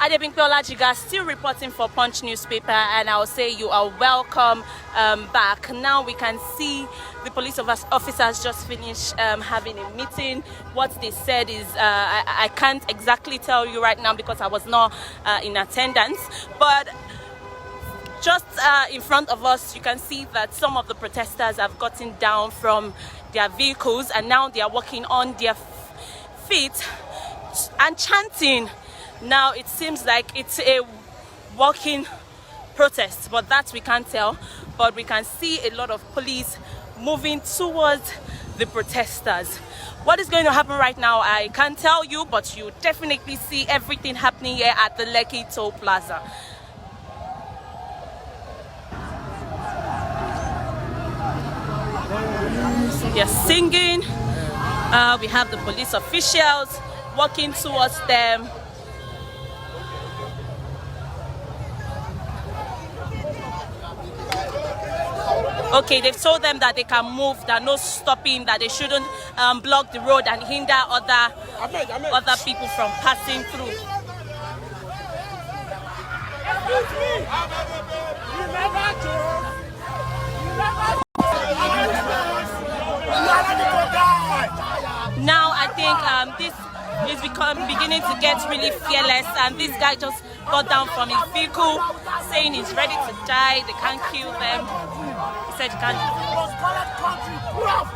Adebimpe Olajiga, still reporting for Punch newspaper, and I'll say you are welcome back. Now we can see the police officers just finished having a meeting. What they said is, I can't exactly tell you right now because I was not in attendance, but just in front of us, you can see that some of the protesters have gotten down from their vehicles and now they are walking on their feet and chanting. Now it seems like it's a walking protest, but that we can't tell. But we can see a lot of police moving towards the protesters. What is going to happen right now, I can't tell you, but you definitely see everything happening here at the Lekki Toll Plaza. They're singing. We have the police officials walking towards them. Okay, they've told them that they can move, that no stopping, that they shouldn't block the road and hinder other people from passing through. Now I think this is beginning to get really fearless, and this guy just got down from his vehicle saying he's ready to die, they can't kill them. He said he can't. Most colored country proof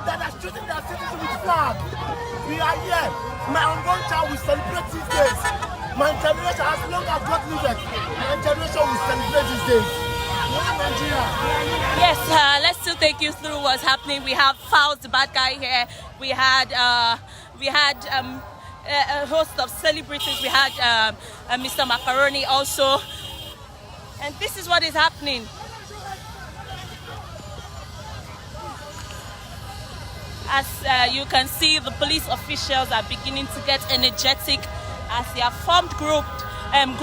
that are shooting their citizens with flag. We are here. My unborn child will celebrate these days. My generation, as long as God lives, my generation will celebrate these days. Yes, let's still take you through what's happening. We have Falz, the bad guy here. We had a host of celebrities. We had Mr. Macaroni also. And this is what is happening. As you can see, the police officials are beginning to get energetic as they have formed group and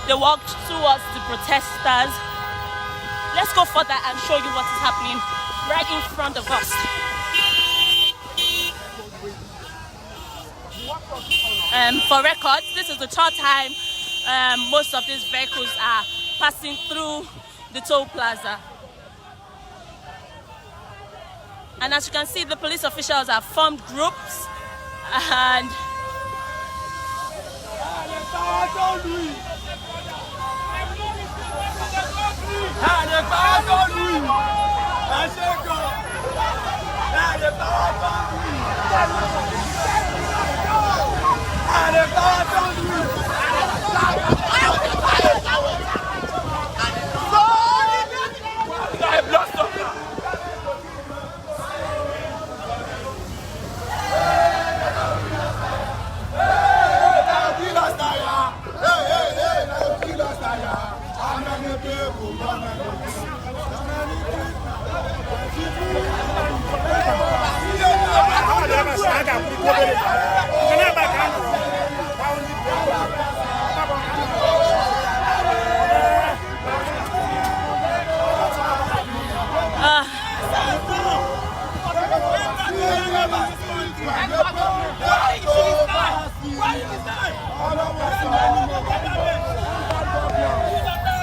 they walked towards the protesters. Let's go further and show you what is happening right in front of us. For records, this is the third time most of these vehicles are passing through the toll plaza. And as you can see, the police officials have formed groups and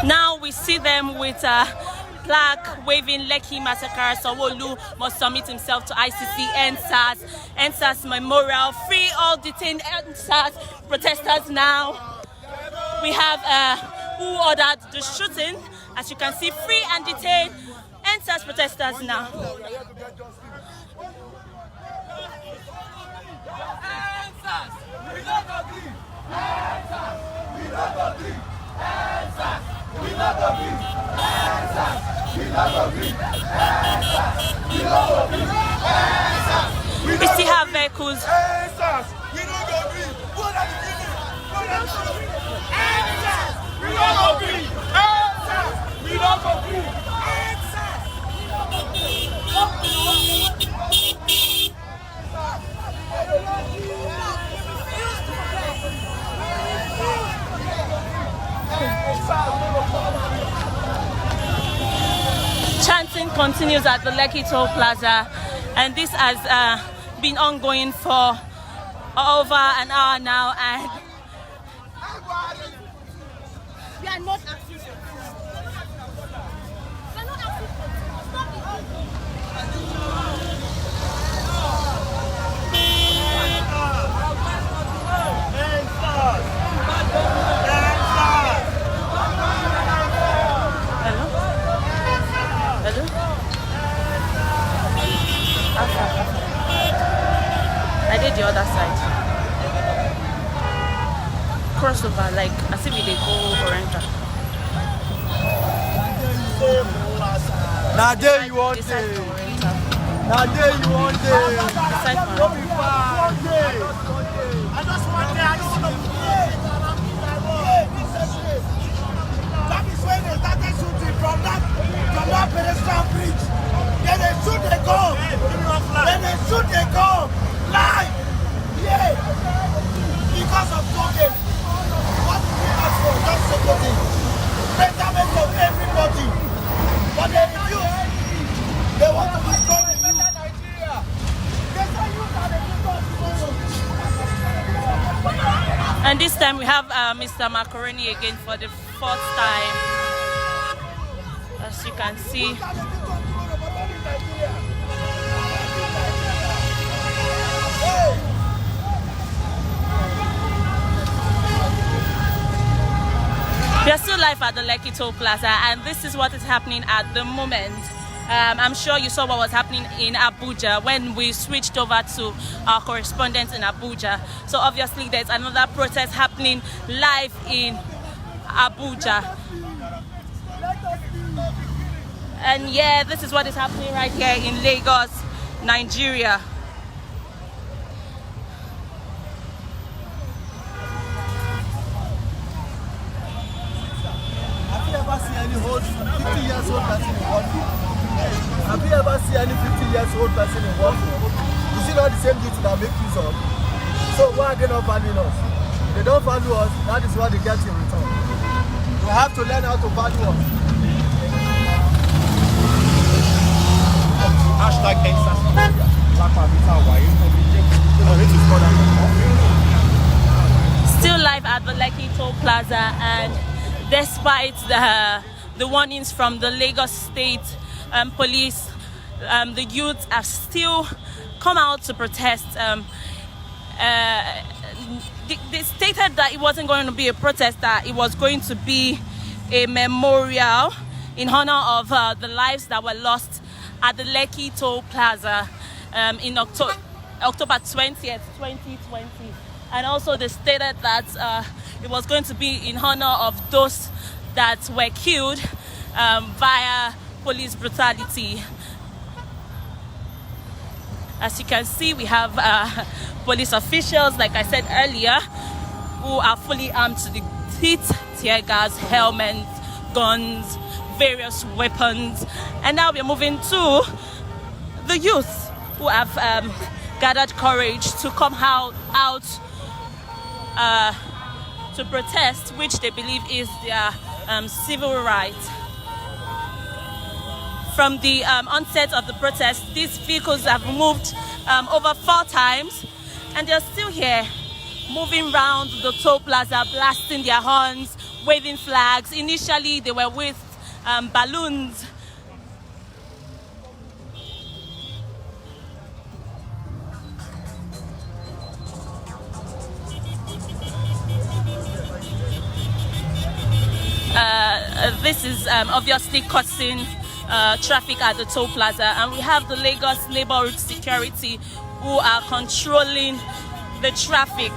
now we see them with a plaque waving Lekki massacre. Sanwo-Olu must submit himself to ICC, EndSARSMemorial, free all detained EndSARS protesters now. We have who ordered the shooting. As you can see, free and detained EndSARS protesters now. We still have vehicles. Chanting continues at the Lekki Toll Plaza, and this has been ongoing for over an hour now, and We are not asking for We are not asking for Stop hello? I did the other side. Crossover, like as if they go Oriental. Now there you want it. Now there you want it. Aside from I just want to play. That is when they started shooting from that pedestrian bridge. Then they shoot, they go. Then they shoot, they go. Live. Yeah. Because of Tollgate. What did we ask for? Just supporting. Betterment of everybody. But they refuse. They want to destroy the better Nigeria. They say you are the people. And this time we have Mr. Macaroni again for the fourth time. As you can see. We are still live at the Lekki Toll Plaza, and this is what is happening at the moment. I'm sure you saw what was happening in Abuja when we switched over to our correspondent in Abuja. So obviously there's another protest happening live in Abuja. And yeah, this is what is happening right here in Lagos, Nigeria. Have you ever seen any 50 years old person in one? Have you ever seen any 50 years old person in one? Is it not the same duty that make use of? So why are they not valuing us? They don't value us, that is what they get in return. We have to learn how to value us. Hashtag EndSARSMemorial. Still live at the Lekki Toll Plaza, and despite the warnings from the Lagos State police, the youth have still come out to protest. They stated that it wasn't going to be a protest, that it was going to be a memorial in honor of the lives that were lost at the Lekki Toll Plaza in October 20th, 2020. And also they stated that it was going to be in honor of those that were killed via police brutality. As you can see, we have police officials, like I said earlier, who are fully armed to the teeth, tear gas, helmets, guns, various weapons. And now we're moving to the youth who have gathered courage to come out to protest, which they believe is their civil right. From the onset of the protest, these vehicles have moved over 4 times, and they're still here, moving around the toll plaza, blasting their horns, waving flags. Initially, they were with balloons. This is obviously causing traffic at the toll plaza, and we have the Lagos neighborhood security who are controlling the traffic.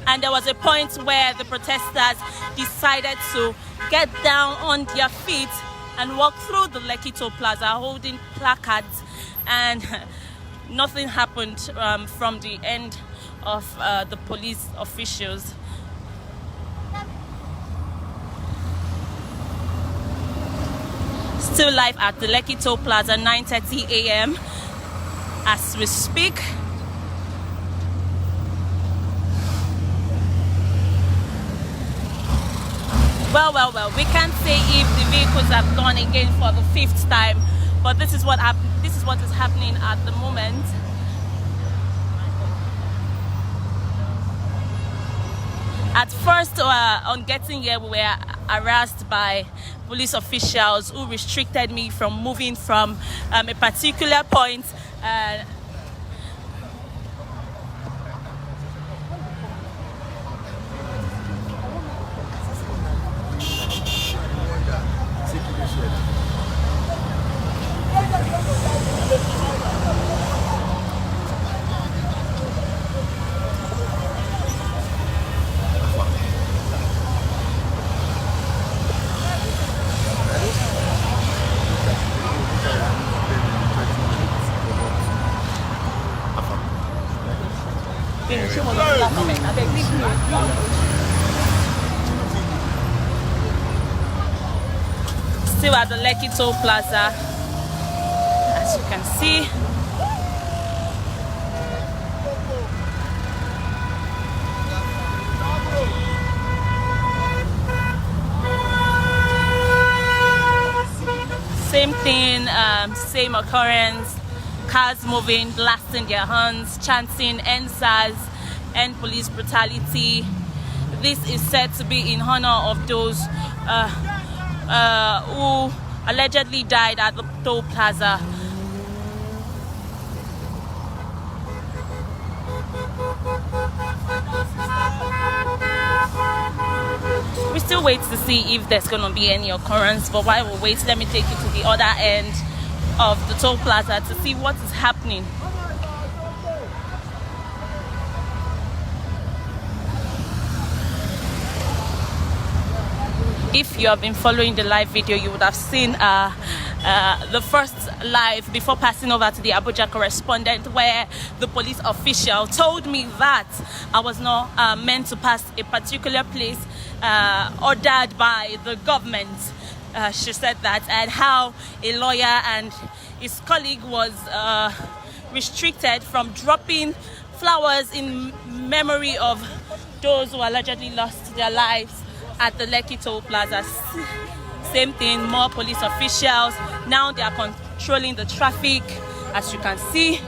And there was a point where the protesters decided to get down on their feet and walk through the Lekki Toll Plaza holding placards, and nothing happened from the end of the police officials. Still live at the Lekki Toll Plaza, 9:30 a.m. as we speak. Well, we can't say if the vehicles have gone again for the 5th time, but this is what is happening at the moment. At first, on getting here, we were harassed by police officials who restricted me from moving from a particular point. Still at the Lekki Toll Plaza, as you can see. Same thing, same occurrence. Cars moving, blasting their horns, chanting EndSARS, end police brutality. This is said to be in honor of those who allegedly died at the toll plaza. We still wait to see if there's going to be any occurrence, but while we wait, let me take you to the other end of the toll plaza to see what is happening. If you have been following the live video, you would have seen the first live before passing over to the Abuja correspondent, where the police official told me that I was not meant to pass a particular place ordered by the government. She said that, and how a lawyer and his colleague was restricted from dropping flowers in memory of those who allegedly lost their lives at the Lekki Toll Plaza. Same thing, more police officials. Now they are controlling the traffic, as you can see.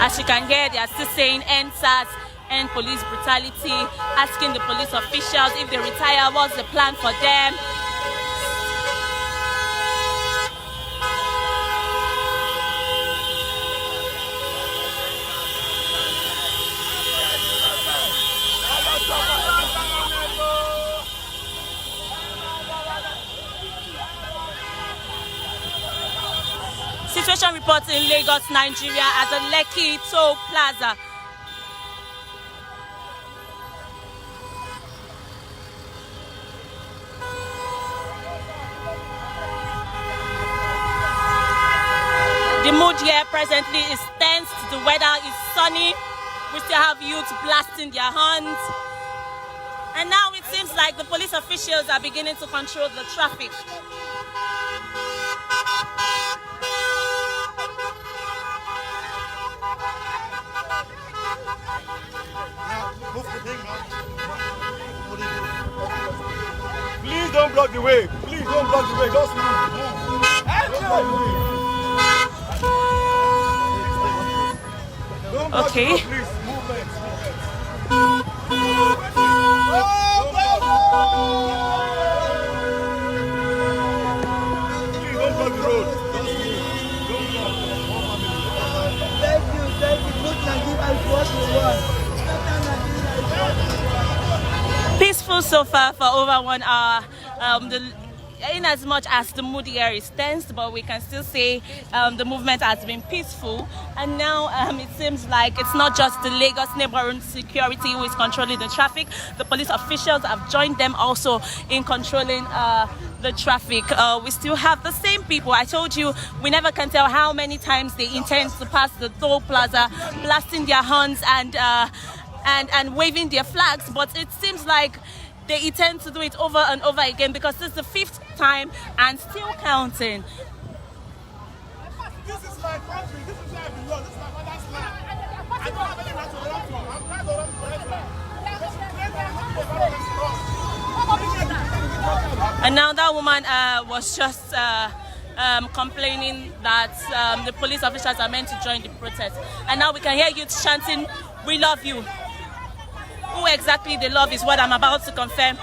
As you can hear, they are still saying EndSARS, end police brutality, asking the police officials if they retire, what's the plan for them. Situation reports in Lagos, Nigeria, at the Lekki Toll Plaza. The mood here presently is tense. The weather is sunny. We still have youth blasting their horns. And now it seems like the police officials are beginning to control the traffic. Please don't block the way. Please don't block the way. Just move. Don't block Okay. the road, please. Movement. Please don't block the road. Just move. Don't block. Thank you. Good Nigeria is what we want. Peaceful so far for over 1 hour. In as much as the mood here is tense, but we can still say the movement has been peaceful. And now it seems like it's not just the Lagos neighborhood security who is controlling the traffic. The police officials have joined them also in controlling the traffic. We still have the same people. I told you, we never can tell how many times they intend to pass the toll plaza, blasting their horns and waving their flags, but it seems like they intend to do it over and over again, because this is the 5th time and still counting. This is my country. This is where I belong. This is my mother's land. I don't have any right to run from. I'm proud to run for it. And now that woman was just complaining that the police officers are meant to join the protest. And now we can hear you chanting, "We love you." Who exactly they love is what I'm about to confirm.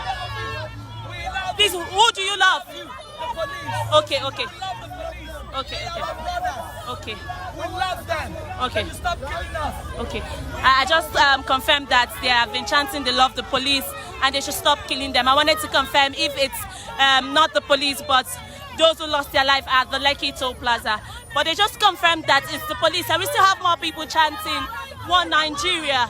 Please, who do you love? The police. Okay. We love the police. Okay. Our brothers. Okay. We love them. Okay. Can you stop killing us? Okay. I just confirmed that they have been chanting they love the police and they should stop killing them. I wanted to confirm if it's not the police but those who lost their life at the Lekki Toll Plaza. But they just confirmed that it's the police, and we still have more people chanting "One Nigeria."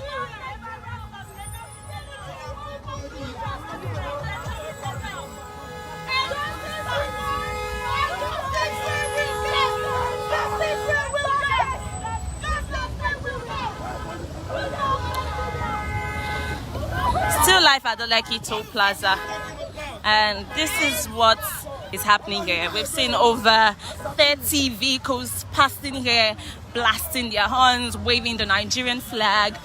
Still live at the Lekki Toll Plaza, and this is what is happening here. We've seen over 30 vehicles passing here, blasting their horns, waving the Nigerian flag.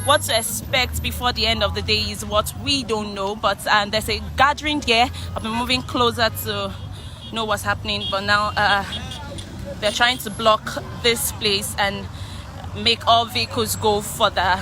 What to expect before the end of the day is what we don't know, but there's a gathering here. I've been moving closer to know what's happening, but now they're trying to block this place and make all vehicles go further.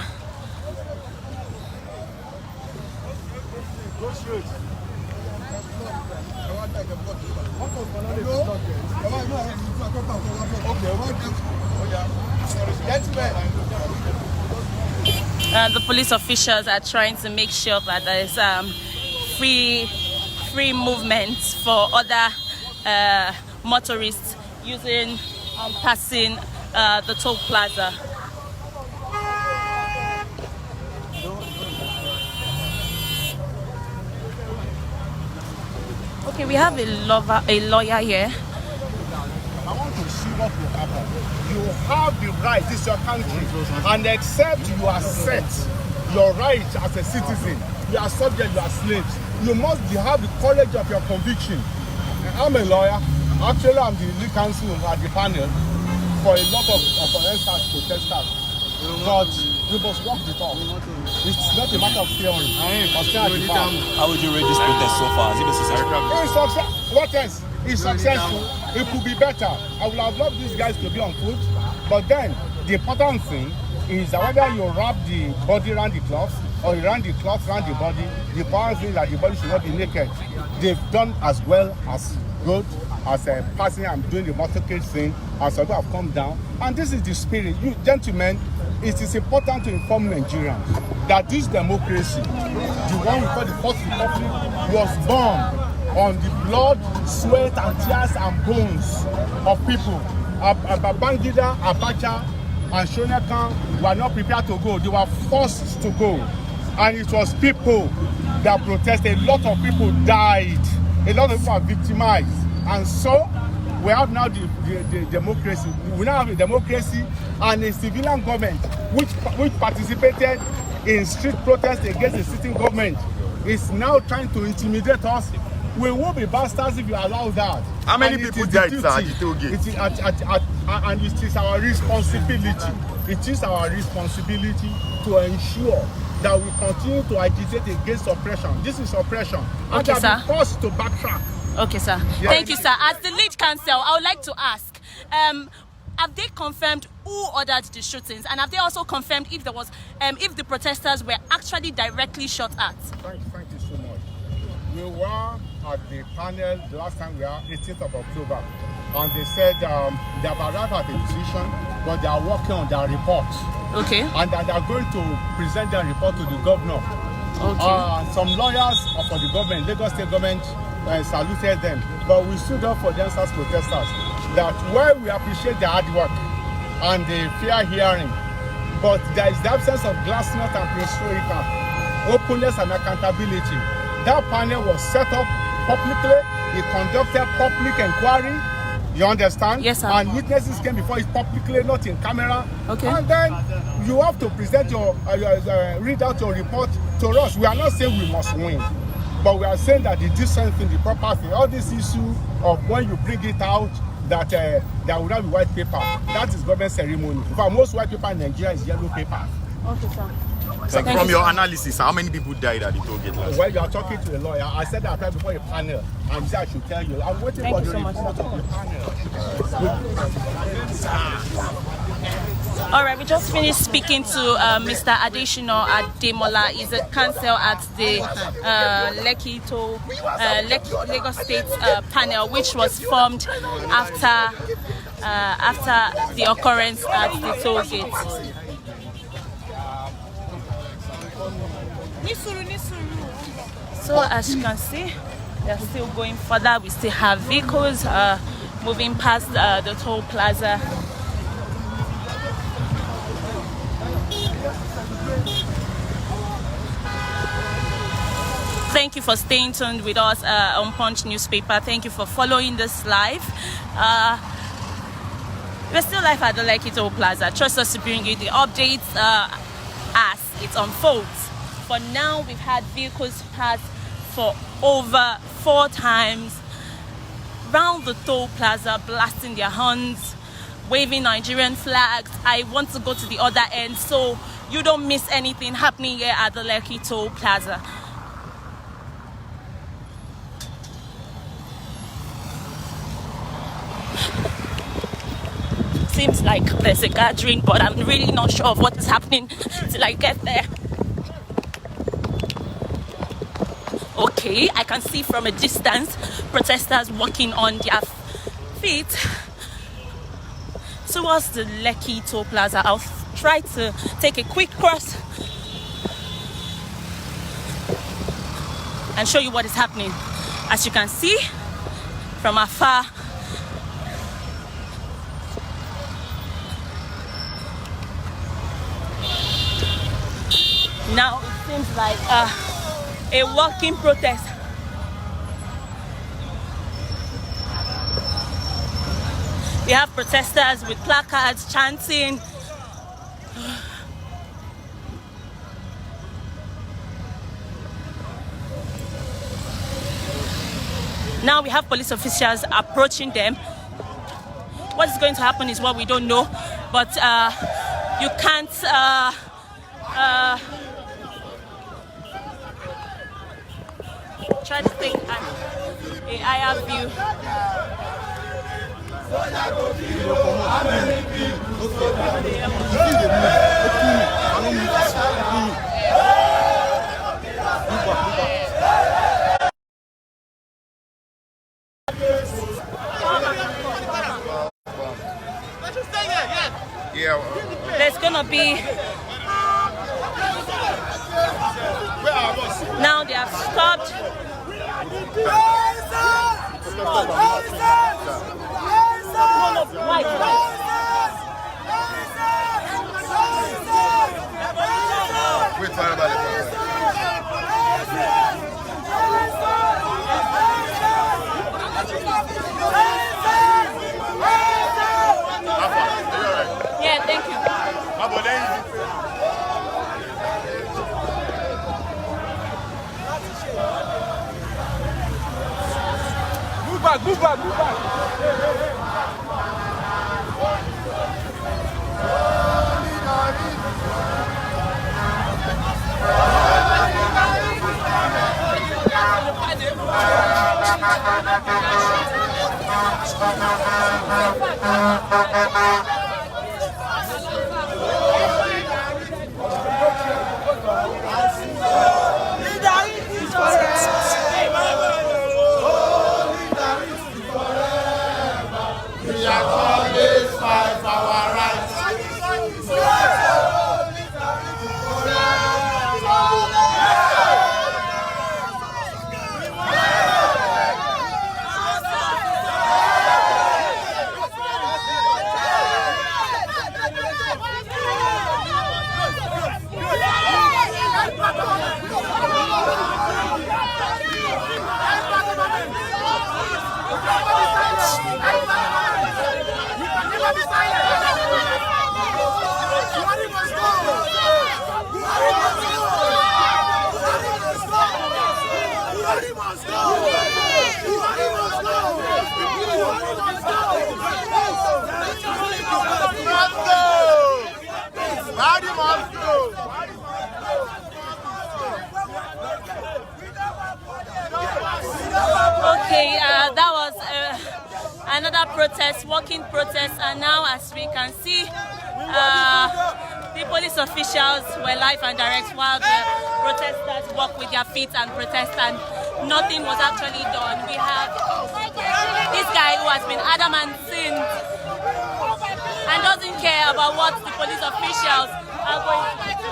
The police officials are trying to make sure that there is free movement for other motorists using and passing the toll plaza. Okay, we have a lawyer here. I want to see what will happen. You have the right, this is your country, and except you accept your right as a citizen, you are subject, you are slaves. You must have the courage of your conviction. I'm a lawyer. Actually, I'm the lead counsel at the panel for a lot of EndSARS protesters. But we must walk the talk. It's not a matter of theory. How would you rate this protest so far? Has it been successful? What else? It's successful. It could be better. I would have loved these guys to be on foot. But then, the important thing is that whether you wrap the body around the cloth or you run the cloth around the body, the important thing is that the body should not be naked. They've done as well as good as a person and doing the motorcade thing, and some people have come down. And this is the spirit. You gentlemen, it is important to inform Nigerians that this democracy, the one we call the Fourth Republic, was born on the blood, sweat, and tears and bones of people. Babangida, Abacha, and Shonekan were not prepared to go. They were forced to go. And it was people that protested. A lot of people died. A lot of people are victimized. And so, we have now the democracy. We now have a democracy and a civilian government which participated in street protests against the sitting government is now trying to intimidate us. We will be bastards if you allow that. How many people died at Tollgate? And it is our responsibility. It is our responsibility to ensure that we continue to agitate against oppression. This is oppression. Okay, and sir. Be forced to backtrack. Okay, sir. Yeah. Thank you, sir. As the lead counsel, I would like to ask, have they confirmed who ordered the shootings, and have they also confirmed if there was, if the protesters were actually directly shot at? Thank you so much. We were at the panel the last time we were 18th of October, and they said they have arrived at a decision, but they are working on their report. Okay. And that they are going to present their report to the governor. Okay. Some lawyers for the government, Lagos State government, saluted them, but we stood up for the EndSARS protesters. That while we appreciate their hard work and the fair hearing, but there is the absence of glassnut and perestroika, openness and accountability. That panel was set up publicly. It conducted public inquiry. You understand? Yes, sir. And witnesses came before it publicly, not in camera. Okay. And then you have to present your read out your report to us. We are not saying we must win, but we are saying that the decent thing, the proper thing, all this issue of when you bring it out that there will not be white paper, that is government ceremony. In fact, most white paper in Nigeria is yellow paper. Okay, sir. From your analysis, how many people died at the Tollgate last year? Well, you are talking to a lawyer. I said that right before a panel, and he said I should tell you. I'm waiting for the report of the panel. All right, we just finished speaking to Mr. Adeshino Ademola. He's a counsel at the Lekki Lagos State panel, which was formed after the occurrence at the Tollgate. So as you can see, they're still going further. We still have vehicles moving past the toll plaza. Thank you for staying tuned with us on Punch newspaper. Thank you for following this live. We're still live at the Lekki Toll Plaza. Trust us to bring you the updates as it unfolds. For now, we've had vehicles pass for over 4 times round the toll plaza, blasting their horns, waving Nigerian flags. I want to go to the other end so you don't miss anything happening here at the Lekki Toll Plaza. Seems like there's a gathering, but I'm really not sure of what is happening till I get there. Okay, I can see from a distance protesters walking on their feet towards the Lekki Toll Plaza. I'll try to take a quick cross and show you what is happening. As you can see from afar, now it seems like a walking protest. We have protesters with placards chanting. Now we have police officials approaching them. What is going to happen is what we don't know, but you can't try to take a higher view. There's gonna be now they have stopped. Yeah, thank you. Move back, move back, move back. Okay, that was another protest, walking protest, and now as we can see, the police officials were live and direct while the protesters walk with their feet and protest, and nothing was actually done. We have this guy who has been adamant since and doesn't care about what the police officials are going to do.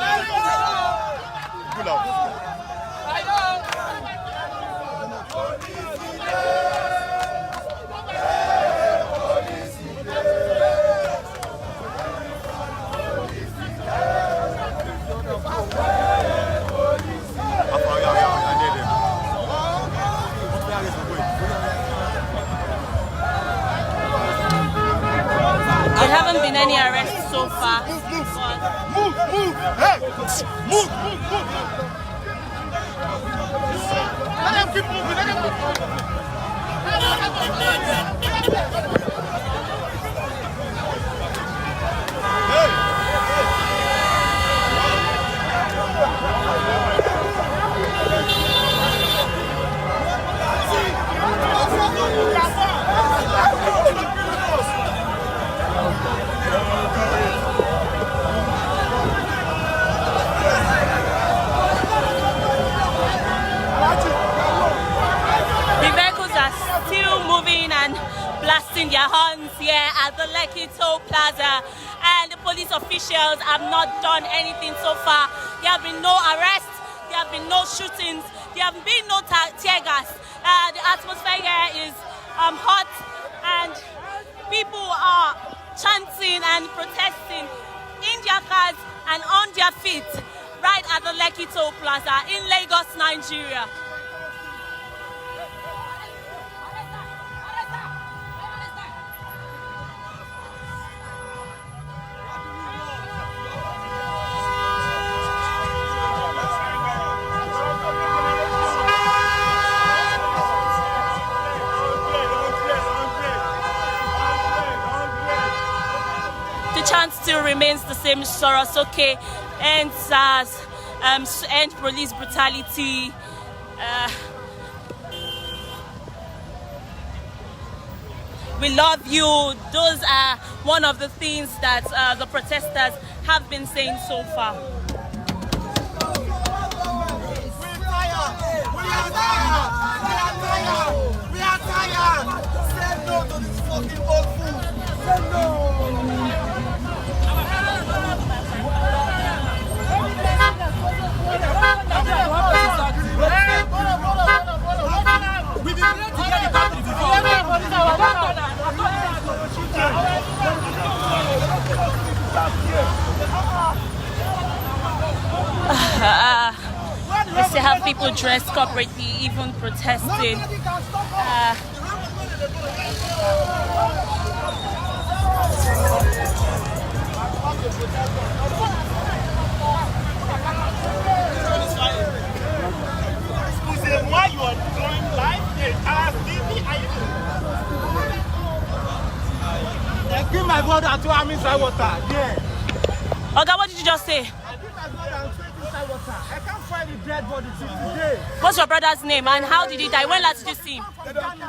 There haven't been any arrests so far. Move! Hey! Move! Let them keep moving, let them keep moving. Blasting their horns here at the Lekki Toll Plaza, and the police officials have not done anything so far. There have been no arrests, there have been no shootings, there have been no tear gas. The atmosphere here is hot, and people are chanting and protesting in their cars and on their feet right at the Lekki Toll Plaza in Lagos, Nigeria. Still remains the same. Sorosoke, EndSARS, end police brutality. We love you. Those are one of the things that the protesters have been saying so far. We are tired. Say no to this fucking old food. Say no. We still have people dressed corporately, even protesting. Why you are doing live? Give my brother 2 arms inside water. Yeah. Okay, what did you just say? I give my brother and 2 inside water. I can't find the dead body till today. What's your brother's name and how did he die? When last did you see him? We come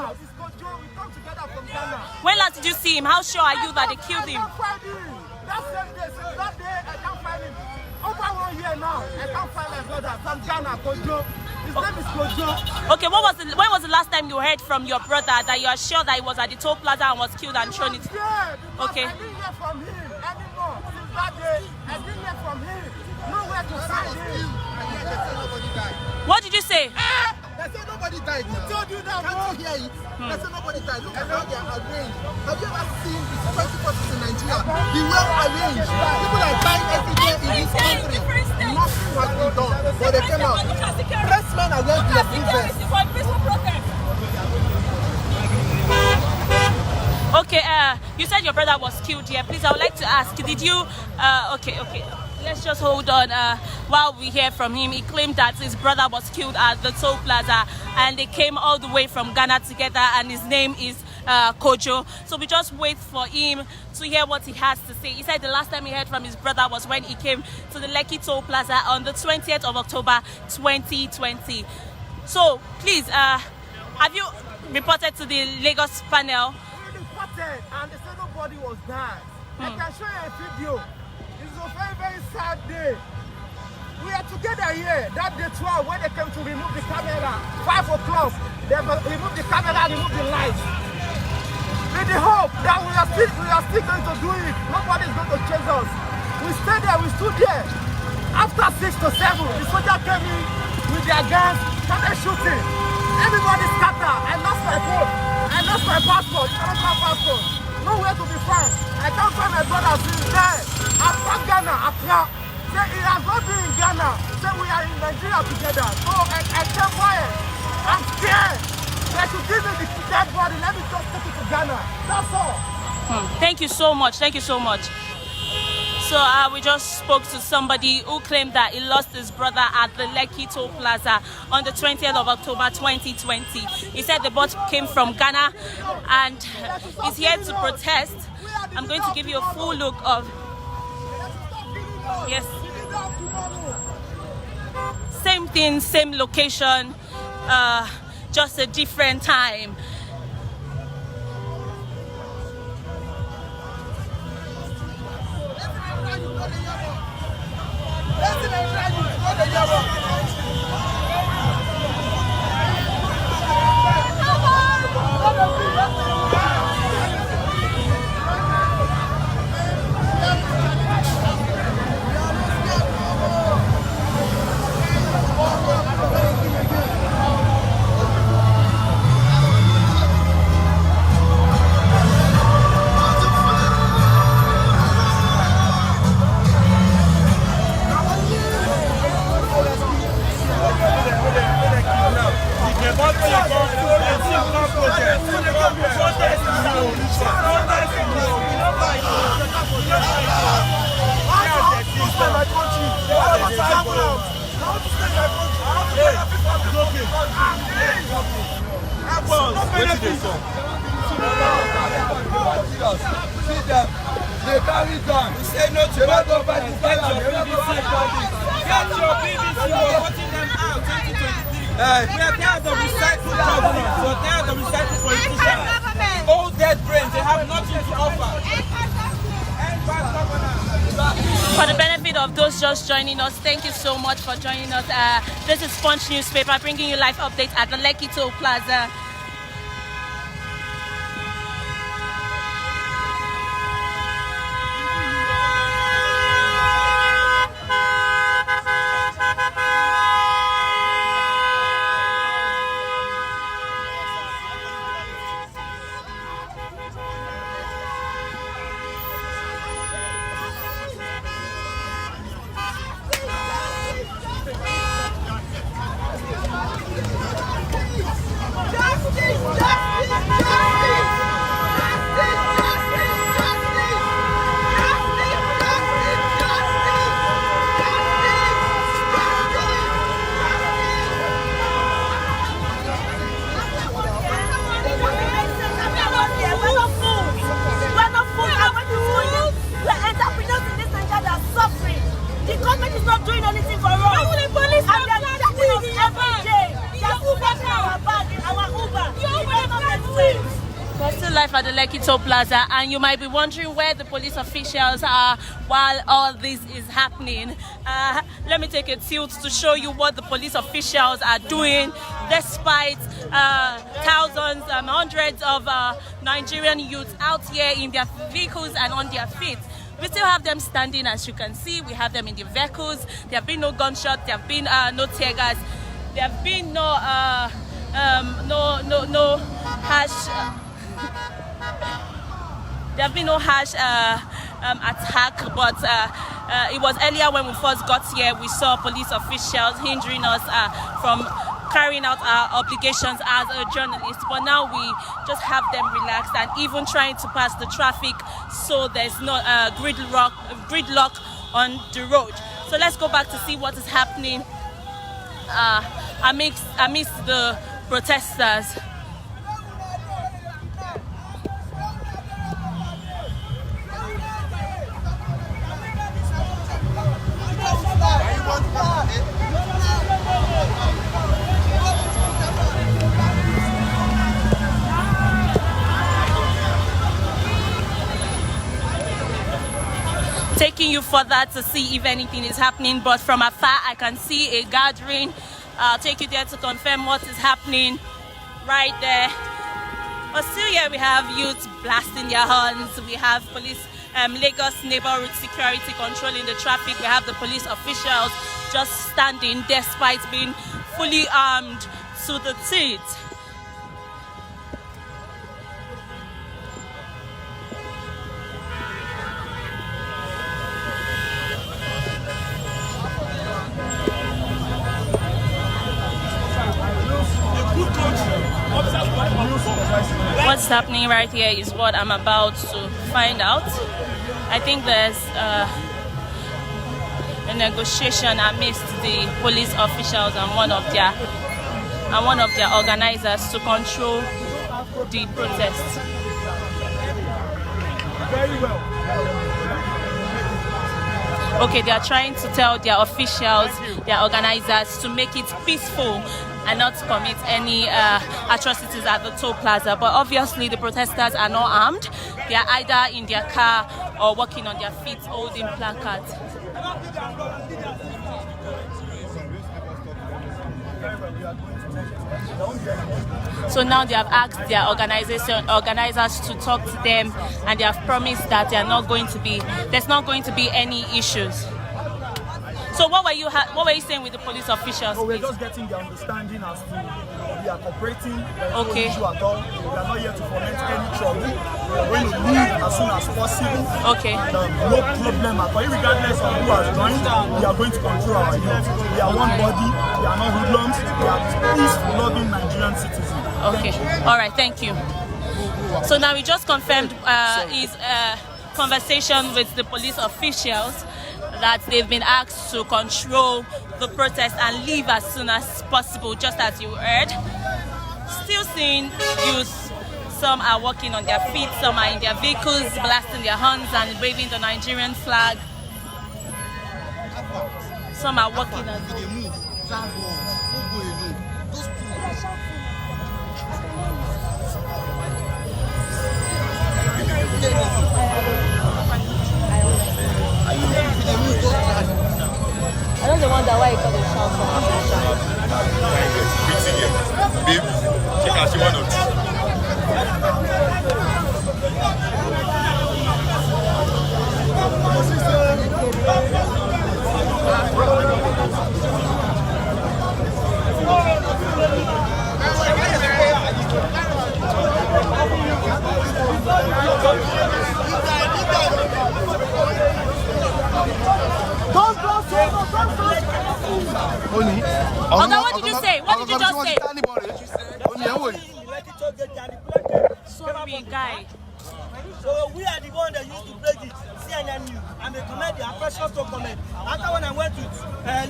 together from Ghana. When last did you see him? How sure are you that they killed him? I can't find him. That same day, since that day, I can't find him. Over 1 year now, I can't find my brother from Ghana, Kojo. His name is Kojo. Okay, when was the last time you heard from your brother that you are sure that he was at the Toll Plaza and was killed and thrown it? Okay. I didn't hear from him anymore. Since that day, I didn't hear from him. Nowhere to find him. They say nobody died. What did you say? They say nobody died. Who told you that? Can't you hear it? They say nobody died. Look at how they are arranged. Have you ever seen the security forces in Nigeria? The well arranged. People are dying every day in this country. Nothing has been done. But they came out. Pressmen are going to their business. Okay, you said your brother was killed here. Please, I would like to ask, did you, okay, let's just hold on while we hear from him. He claimed that his brother was killed at the Toll Plaza and they came all the way from Ghana together and his name is Kojo. So we just wait for him to hear what he has to say. He said the last time he heard from his brother was when he came to the Lekki Toll Plaza on the 20th of October 2020. So please, have you reported to the Lagos panel? We reported and they said nobody was there. I can show you a video. It's a very, very sad day. We are together here that day 12 when they came to remove the camera. 5 o'clock, they removed the camera, removed the lights. With the hope that we are still going to do it. Nobody is going to chase us. We stayed there, we stood there. After 6 to 7, the soldier came in with their guns, started shooting. Everybody scattered. I lost my phone. I lost my passport. International passport. Nowhere to be found. I can't find my brother since there. After Ghana, Accra. Say he has not been in Ghana. Say we are in Nigeria together. So I kept quiet. I'm scared. They should give me the dead body. Let me just take it to Ghana. That's all. Thank you so much. Thank you so much. So we just spoke to somebody who claimed that he lost his brother at the Lekki Toll Plaza on the 20th of October 2020. He said the boat came from Ghana and is here to protest. I'm going to give you a full look of... Yes. Same thing, same location, just a different time. They carry gun. We say no to not go back to get your BBC. Get your BBC. We're putting them out 2023. We are tired of recycled government. We are tired of recycled politicians. Old dead brains, they have nothing to offer. For the benefit of those just joining us, thank you so much for joining us. This is Punch Newspaper bringing you live updates at the Lekki Toll Plaza. Live at the Lekki Toll Plaza, and you might be wondering where the police officials are while all this is happening. Let me take a tilt to show you what the police officials are doing despite thousands, hundreds of Nigerian youths out here in their vehicles and on their feet. We still have them standing, as you can see. We have them in the vehicles. There have been no gunshots. There have been no tear gas. There have been no harsh. There have been no harsh attack, but it was earlier when we first got here, we saw police officials hindering us from carrying out our obligations as a journalist. But now we just have them relaxed and even trying to pass the traffic so there's no gridlock on the road. So let's go back to see what is happening amidst the protesters. continue further to see if anything is happening, but from afar I can see a gathering. I'll take you there to confirm what is happening right there. But still here we have youth blasting their horns. We have police, Lagos neighborhood security controlling the traffic. We have the police officials just standing despite being fully armed to the teeth. What's happening right here is what I'm about to find out. I think there's a negotiation amidst the police officials and one of their organizers to control the protest. Very well. Okay, they are trying to tell their officials, their organizers, to make it peaceful and not commit any atrocities at the toll plaza. But obviously the protesters are not armed. They are either in their car or walking on their feet holding placards. So now they have asked their organizers to talk to them, and they have promised that there's not going to be any issues. So what were you saying with the police officials? We're just getting the understanding as to we are cooperating. There's no issue at all. We are not here to foment any trouble. We are going to leave as soon as possible. Okay. No problem at all. Regardless of who has joined, we are going to control our youth. We are one body. We are not hoodlums. We are peace-loving Nigerian citizens. Okay. All right. Thank you. So now we just confirmed his conversation with the police officials that they've been asked to control the protest and leave as soon as possible, just as you heard. Still seeing youth. Some are walking on their feet, some are in their vehicles, blasting their horns and waving the Nigerian flag. Some are walking as I don't wonder why you call it shout for Babe, check out, she want Oga, what did you say? What did you just say? Sorry, guy. So we are the one that used to play this CNN News. I'm a comedian, Procession to comment. After when I went to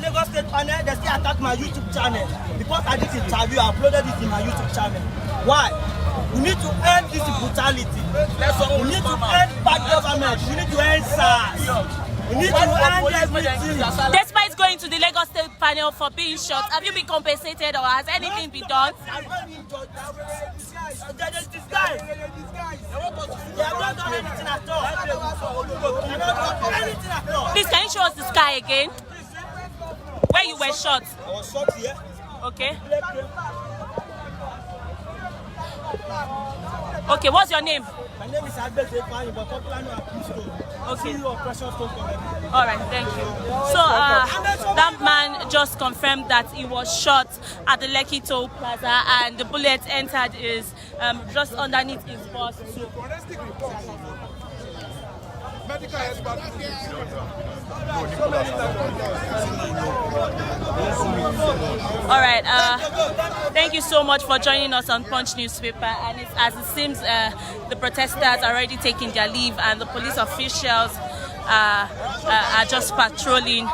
Lagos State panel, they still attacked my YouTube channel. Because I did interview, I uploaded it in my YouTube channel. Why? We need to end this brutality. We need to end bad government. We need to end SARS. We need to end everything. Despite going to the Lagos State panel for being shot, have you been compensated or has anything been done? There's this guy. They have not done anything at all. They have not done anything at all. Please, can you show us the sky again? Where you were shot? I was shot here. Okay. Okay, what's your name? My name is Albert Efani, but popular known as Kristo. Okay. CEO of Procession to comment. All right, thank you. So that man just confirmed that he was shot at the Lekki toll plaza and the bullet entered his just underneath his bus. Medical expert. All right, thank you so much for joining us on Punch newspaper. And as it seems, the protesters are already taking their leave and the police officials are just patrolling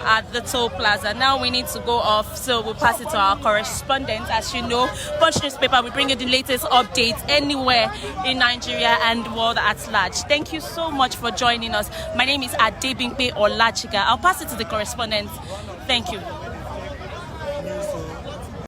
at the toll plaza. Now we need to go off, so we'll pass it to our correspondent. As you know, Punch newspaper, we bring you the latest updates anywhere in Nigeria and the world at large. Thank you so much for joining us. My name is Adebimpe Olachiga. I'll pass it to the correspondent. Thank you.